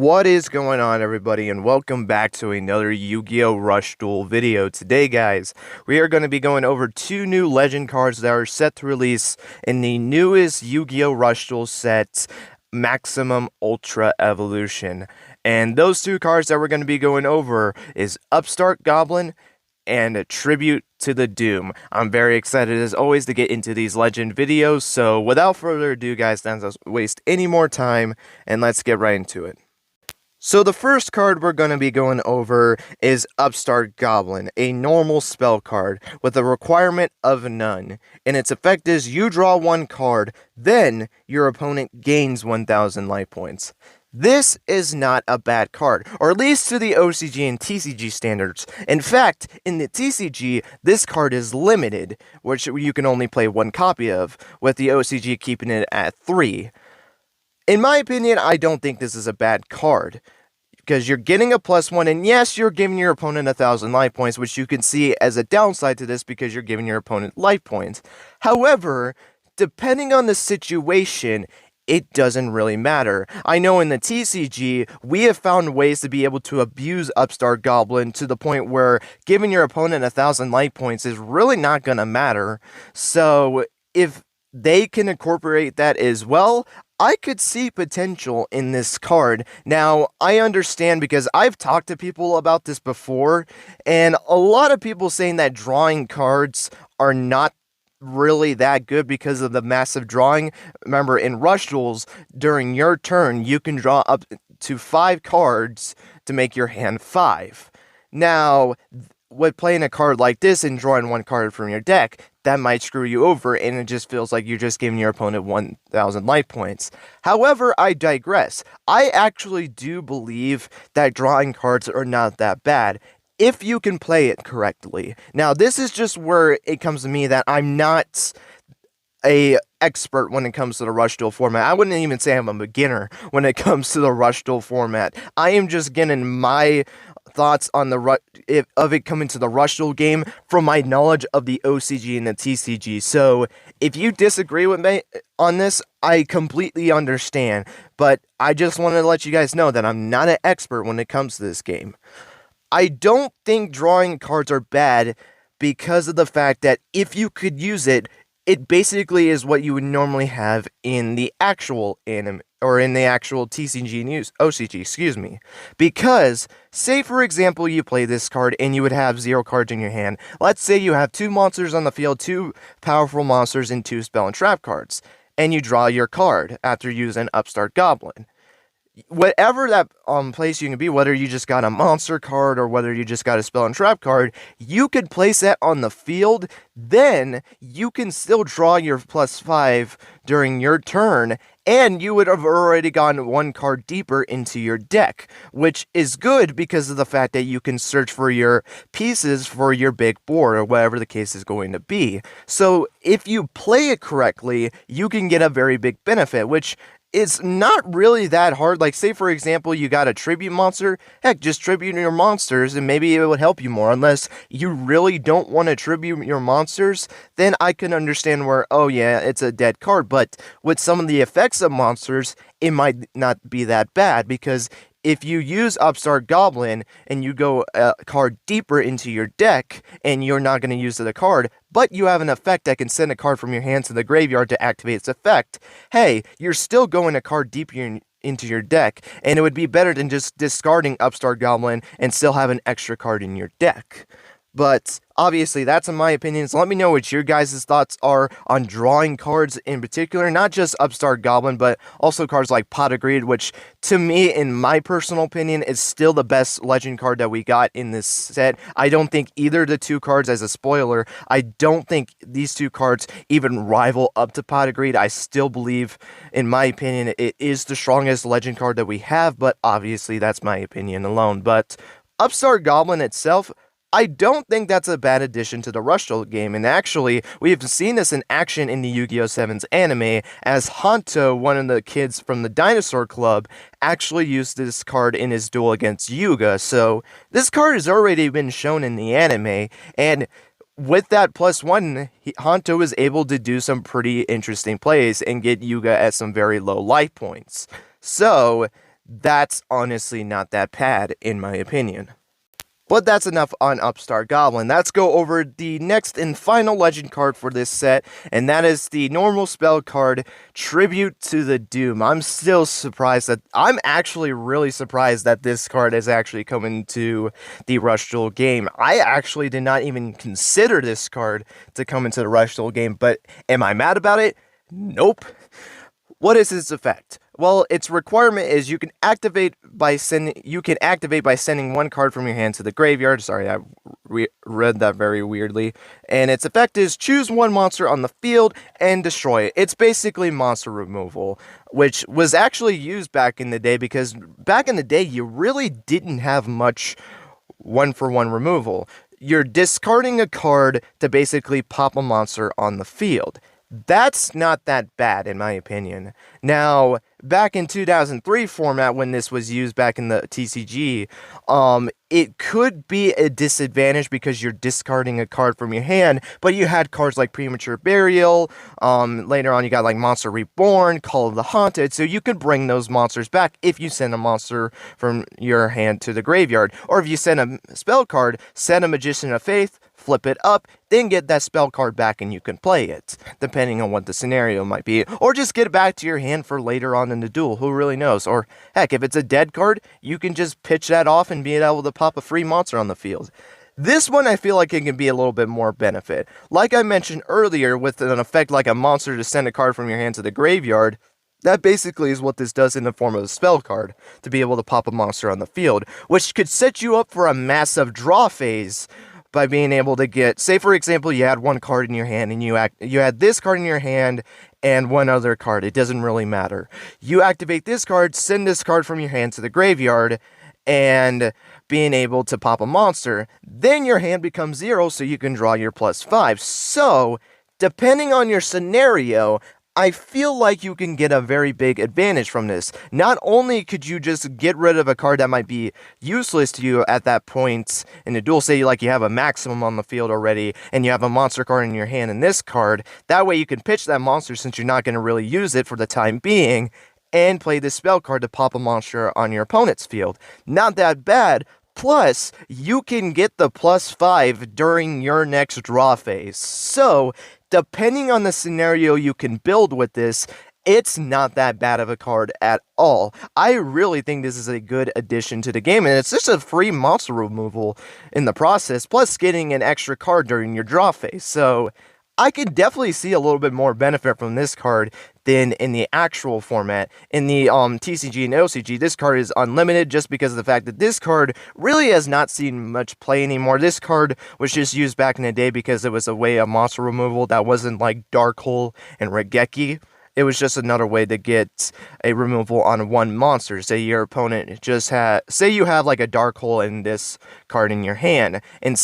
What is going on, everybody, and welcome back to another Yu-Gi-Oh! Rush Duel video. Today, guys, we are going to be going over two new legend cards that are set to release in the newest Yu-Gi-Oh! Rush Duel set, Maximum Ultra Evolution. And those two cards that we're going to be going over is Upstart Goblin and a Tribute to the Doom. I'm very excited as always to get into these legend videos, so without further ado, guys, let's not waste any more time, and let's get right into it. So the first card we're going to be going over is Upstart Goblin, a normal spell card with a requirement of none. And its effect is you draw one card, then your opponent gains 1,000 life points. This is not a bad card, or at least to the OCG and TCG standards. In fact, in the TCG, this card is limited, which you can only play one copy of, with the OCG keeping it at 3. In my opinion, I don't think this is a bad card, because you're getting a +1, and yes, you're giving your opponent 1,000 life points, which you can see as a downside to this because you're giving your opponent life points. However, depending on the situation, it doesn't really matter. I know in the TCG, we have found ways to be able to abuse Upstart Goblin to the point where giving your opponent 1,000 life points is really not going to matter. So, if they can incorporate that as well, I could see potential in this card. Now, I understand because I've talked to people about this before, and a lot of people saying that drawing cards are not really that good because of the massive drawing. Remember, in Rush Duels, during your turn, you can draw up to 5 cards to make your hand 5. Now, with playing a card like this and drawing one card from your deck, that might screw you over, and it just feels like you're just giving your opponent 1,000 life points. However, I digress. I actually do believe that drawing cards are not that bad, if you can play it correctly. Now, this is just where it comes to me that I'm not an expert when it comes to the Rush Duel format. I wouldn't even say I'm a beginner when it comes to the Rush Duel format. I am just getting my thoughts on the of it coming to the Rush Duel game from my knowledge of the OCG and the TCG. So if you disagree with me on this, I completely understand, but I just wanted to let you guys know that I'm not an expert when it comes to this game. I don't think drawing cards are bad because of the fact that if you could use it, it basically is what you would normally have in the actual anime, or in the actual TCG news, OCG, excuse me. Because, say for example you play this card and you would have 0 cards in your hand. Let's say you have 2 monsters on the field, 2 powerful monsters and 2 spell and trap cards. And you draw your card after using Upstart Goblin. Whatever that place you can be, whether you just got a monster card or whether you just got a spell and trap card, you could place that on the field, then you can still draw your +5 during your turn, and you would have already gone 1 card deeper into your deck, which is good because of the fact that you can search for your pieces for your big board, or whatever the case is going to be. So if you play it correctly, you can get a very big benefit, which it's not really that hard. Like, say for example you got a tribute monster, heck, just tribute your monsters and maybe it would help you more. Unless you really don't want to tribute your monsters, then I can understand where, oh yeah, it's a dead card. But with some of the effects of monsters, it might not be that bad, because if you use Upstart Goblin and you go a card deeper into your deck and you're not going to use the card, but you have an effect that can send a card from your hand to the graveyard to activate its effect, hey, you're still going a card deeper into your deck, and it would be better than just discarding Upstart Goblin and still have an extra card in your deck. But obviously, that's in my opinion, so let me know what your guys' thoughts are on drawing cards in particular, not just Upstart Goblin, but also cards like Pot of Greed, which, to me, in my personal opinion, is still the best legend card that we got in this set. I don't think either of the two cards, as a spoiler, I don't think these two cards even rival up to Pot of Greed. I still believe, in my opinion, it is the strongest legend card that we have, but obviously, that's my opinion alone. But Upstart Goblin itself, I don't think that's a bad addition to the Rush Duel game, and actually, we have seen this in action in the Yu-Gi-Oh! 7's anime, as Hanto, one of the kids from the Dinosaur Club, actually used this card in his duel against Yuga. So, this card has already been shown in the anime, and with that +1, Hanto was able to do some pretty interesting plays and get Yuga at some very low life points. So, that's honestly not that bad, in my opinion. But that's enough on Upstart Goblin. Let's go over the next and final legend card for this set, and that is the normal spell card, Tribute to the Doom. I'm actually really surprised that this card is actually coming to the Rush Duel game. I actually did not even consider this card to come into the Rush Duel game, but am I mad about it? Nope. What is its effect? Well, its requirement is you can activate by sending one card from your hand to the graveyard. Sorry, I read that very weirdly. And its effect is choose one monster on the field and destroy it. It's basically monster removal, which was actually used back in the day because back in the day you really didn't have much one-for-one removal. You're discarding a card to basically pop a monster on the field. That's not that bad, in my opinion. Now, back in 2003 format, when this was used back in the TCG, it could be a disadvantage because you're discarding a card from your hand, but you had cards like Premature Burial, later on you got like Monster Reborn, Call of the Haunted, so you could bring those monsters back if you send a monster from your hand to the graveyard. Or if you send a spell card, send a Magician of Faith, flip it up, then get that spell card back and you can play it, depending on what the scenario might be. Or just get it back to your hand for later on in the duel, who really knows? Or heck, if it's a dead card, you can just pitch that off and be able to pop a free monster on the field. This one, I feel like it can be a little bit more benefit. Like I mentioned earlier, with an effect like a monster to send a card from your hand to the graveyard, that basically is what this does in the form of a spell card, to be able to pop a monster on the field, which could set you up for a massive draw phase, by being able to get, say for example, you had one card in your hand and you had this card in your hand and one other card. It doesn't really matter. You activate this card, send this card from your hand to the graveyard, and being able to pop a monster. Then your hand becomes 0, so you can draw your +5. So, depending on your scenario, I feel like you can get a very big advantage from this. Not only could you just get rid of a card that might be useless to you at that point in the duel, say like you have a maximum on the field already, and you have a monster card in your hand in this card, that way you can pitch that monster since you're not going to really use it for the time being, and play this spell card to pop a monster on your opponent's field. Not that bad. Plus, you can get the +5 during your next draw phase. So, depending on the scenario you can build with this, it's not that bad of a card at all. I really think this is a good addition to the game, and it's just a free monster removal in the process, plus getting an extra card during your draw phase. So, I can definitely see a little bit more benefit from this card than in the actual format. In the TCG and OCG, this card is unlimited just because of the fact that this card really has not seen much play anymore. This card was just used back in the day because it was a way of monster removal that wasn't like Dark Hole and Regeki. It was just another way to get a removal on one monster. Say your opponent say you have like a Dark Hole in this card in your hand, and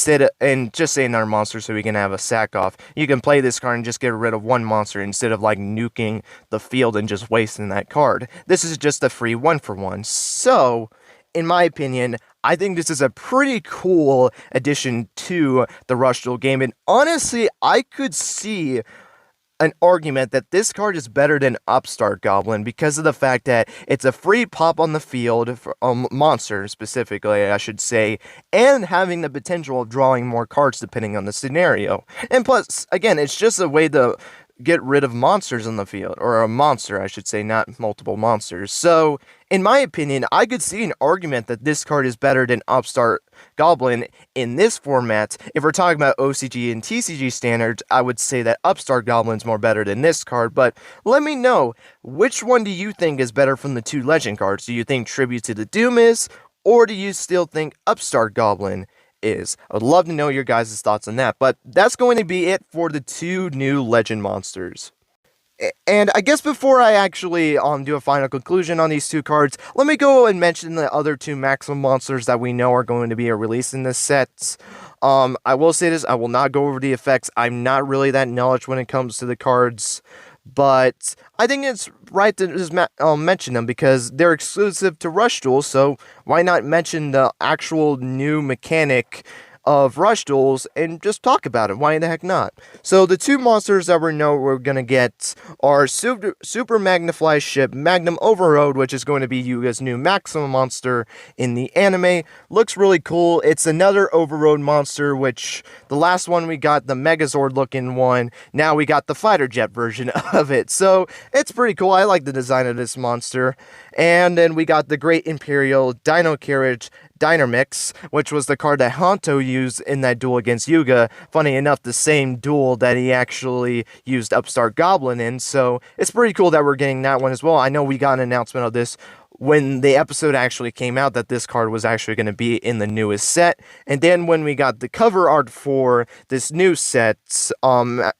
just say another monster so we can have a sack off. You can play this card and just get rid of one monster instead of like nuking the field and just wasting that card. This is just a free 1-for-1. So, in my opinion, I think this is a pretty cool addition to the Rush Duel game, and honestly, I could see an argument that this card is better than Upstart Goblin because of the fact that it's a free pop on the field for monster specifically, I should say, and having the potential of drawing more cards depending on the scenario. And plus, again, it's just a way to get rid of monsters on the field, or a monster, I should say, not multiple monsters. So, in my opinion, I could see an argument that this card is better than Upstart Goblin in this format. If we're talking about OCG and TCG standards, I would say that Upstart Goblin's more better than this card, but let me know, which one do you think is better from the two legend cards? Do you think Tribute to the Doom is, or do you still think Upstart Goblin is? I would love to know your guys' thoughts on that, but that's going to be it for the two new legend monsters. And I guess before I actually do a final conclusion on these two cards, let me go and mention the other two maximum monsters that we know are going to be released in this set. I will say this, I will not go over the effects. I'm not really that knowledge when it comes to the cards, but I think it's right to just mention them because they're exclusive to Rush Duel, so why not mention the actual new mechanic of Rush Duels and just talk about it. Why the heck not? So the two monsters that we know we're going to get are Super Magnifly Ship Magnum Overload, which is going to be Yugioh's new maximum monster in the anime. Looks really cool. It's another Overload monster, which the last one we got the Megazord looking one. Now we got the fighter jet version of it. So it's pretty cool. I like the design of this monster. And then we got the Great Imperial Dino Carriage Dynamix, which was the card that Hanto used in that duel against Yugioh. Funny enough, the same duel that he actually used Upstart Goblin in, so it's pretty cool that we're getting that one as well. I know we got an announcement of this when the episode actually came out that this card was actually going to be in the newest set, and then when we got the cover art for this new set,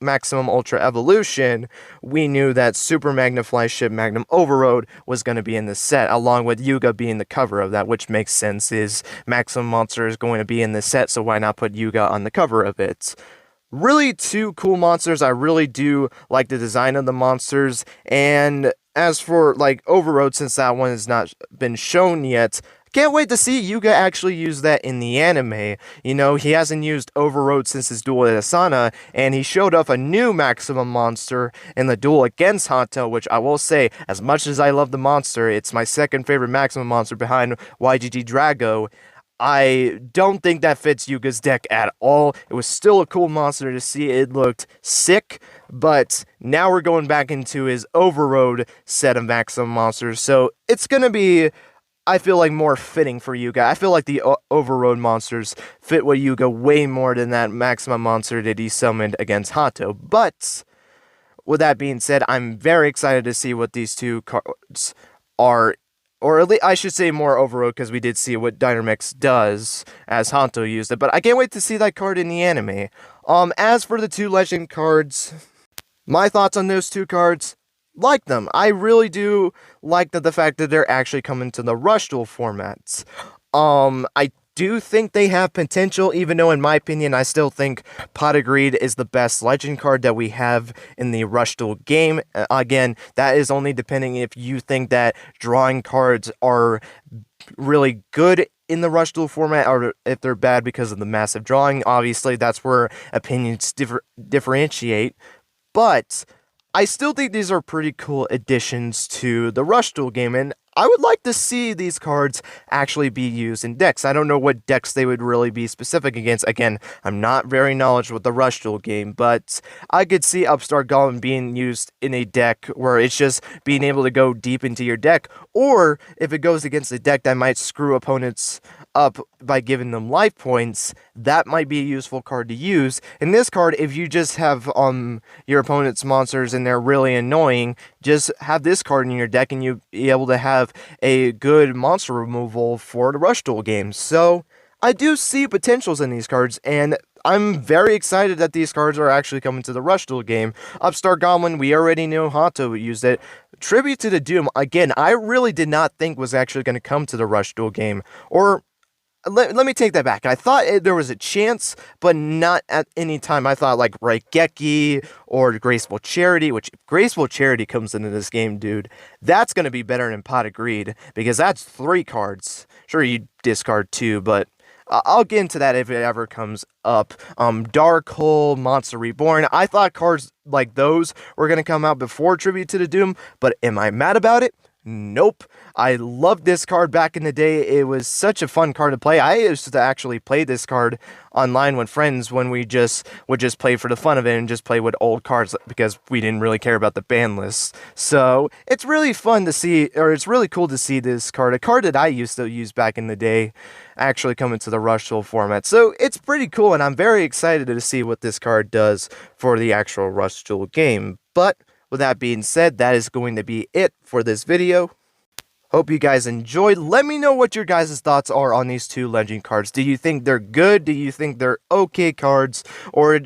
Maximum Ultra Evolution, we knew that Super Magnifly Ship Magnum Overload was going to be in the set, along with Yugioh being the cover of that, which makes sense, is Maximum Monster is going to be in the set, so why not put Yugioh on the cover of it? Really two cool monsters. I really do like the design of the monsters, and as for like Overload, since that one has not been shown yet, can't wait to see Yugioh actually use that in the anime. You know, he hasn't used Overload since his duel at Asana, and he showed off a new maximum monster in the duel against Hanto, which I will say, as much as I love the monster, it's my second favorite maximum monster behind YGG Drago. I don't think that fits Yugioh's deck at all. It was still a cool monster to see. It looked sick, but now we're going back into his Overload set of maximum monsters, so it's going to be, I feel like, more fitting for Yugioh. I feel like the Overload monsters fit with Yugioh way more than that maximum monster that he summoned against Hanto. But with that being said, I'm very excited to see what these two cards are, or at least I should say more Overload, because we did see what Dynamix does as Hanto used it. But I can't wait to see that card in the anime. As for the two legend cards, my thoughts on those two cards, like them. I really do like the fact that they're actually coming to the Rush Duel formats. I do think they have potential, even though in my opinion I still think Pot of Greed is the best legend card that we have in the Rush Duel game. Again, that is only depending if you think that drawing cards are really good in the Rush Duel format, or if they're bad because of the massive drawing. Obviously, that's where opinions differentiate. But I still think these are pretty cool additions to the Rush Duel game, and I would like to see these cards actually be used in decks. I don't know what decks they would really be specific against. Again, I'm not very knowledgeable with the Rush Duel game, but I could see Upstart Goblin being used in a deck where it's just being able to go deep into your deck, or if it goes against a deck that might screw opponents up by giving them life points, that might be a useful card to use. In this card, if you just have your opponent's monsters and they're really annoying, just have this card in your deck and you'll be able to have a good monster removal for the Rush Duel game. So I do see potentials in these cards, and I'm very excited that these cards are actually coming to the Rush Duel game. Upstart Goblin, we already knew Hanto used it. Tribute to the Doom, again, I really did not think was actually going to come to the Rush Duel game. Or let me take that back. I thought there was a chance, but not at any time. I thought like Raigeki or Graceful Charity, which if Graceful Charity comes into this game, dude, that's going to be better than Pot of Greed, because that's 3 cards. Sure, you discard 2, but I'll get into that if it ever comes up. Dark Hole, Monster Reborn. I thought cards like those were going to come out before Tribute to the Doom, but am I mad about it? Nope. I loved this card back in the day. It was such a fun card to play. I used to actually play this card online with friends when we would just play for the fun of it and just play with old cards because we didn't really care about the ban list. So it's really fun to see, or it's really cool to see this card, a card that I used to use back in the day, actually come into the Rush Duel format. So it's pretty cool, and I'm very excited to see what this card does for the actual Rush Duel game. But with that being said, that is going to be it for this video. Hope you guys enjoyed. Let me know what your guys' thoughts are on these two legend cards. Do you think they're good? Do you think they're okay cards? Or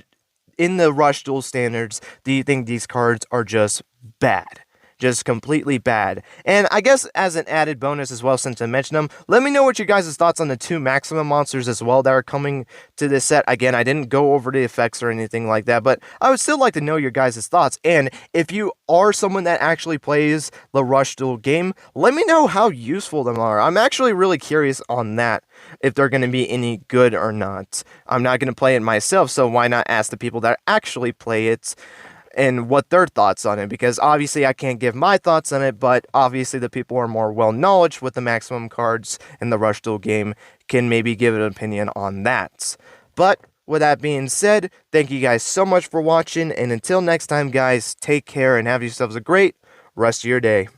in the Rush Duel standards, do you think these cards are just bad? just completely bad. And I guess as an added bonus as well, since I mentioned them, let me know what your guys' thoughts on the 2 maximum monsters as well that are coming to this set. Again, I didn't go over the effects or anything like that, but I would still like to know your guys' thoughts. And if you are someone that actually plays the Rush Duel game, let me know how useful them are. I'm actually really curious on that, if they're going to be any good or not. I'm not going to play it myself, so why not ask the people that actually play it and what their thoughts on it, because obviously I can't give my thoughts on it, but obviously the people who are more well-knowledge with the maximum cards in the Rush Duel game can maybe give an opinion on that. But with that being said, thank you guys so much for watching, and until next time guys, take care and have yourselves a great rest of your day.